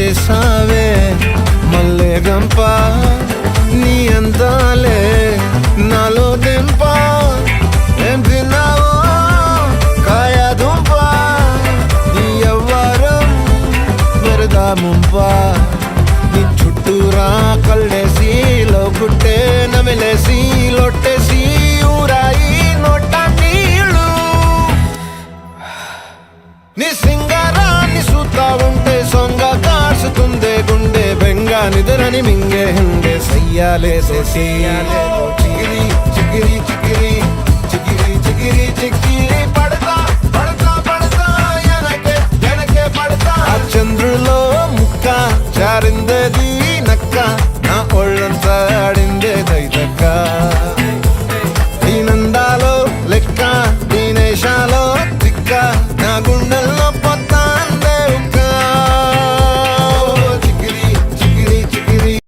చేసావే మల్లె గంప నీ అందాలే నాలో దెంప ఏం తిన్నావో కాయ దుంప నీ ఎవ్వరం మెరదా ముంప నీ చుట్టూరా కళ్ళేసి లోగుట్టే నమిలేసి లొట్టేసి ఊరాయి నోట నీళ్ళు నీ సింగారాన్ని చూద్దా ఉంటే సొంగ కాసుకుందే గుండె బెంగ నిద్రని మింగే హండే సయ్యాలేసే చిగిరి చిగిరి చిగిరి చిగిరి చిగిరి చిగిరి పడతా పడతా పడతా ఎనకే ఎనకే పడతా ఆ చంద్రులో ముక్క చారిందది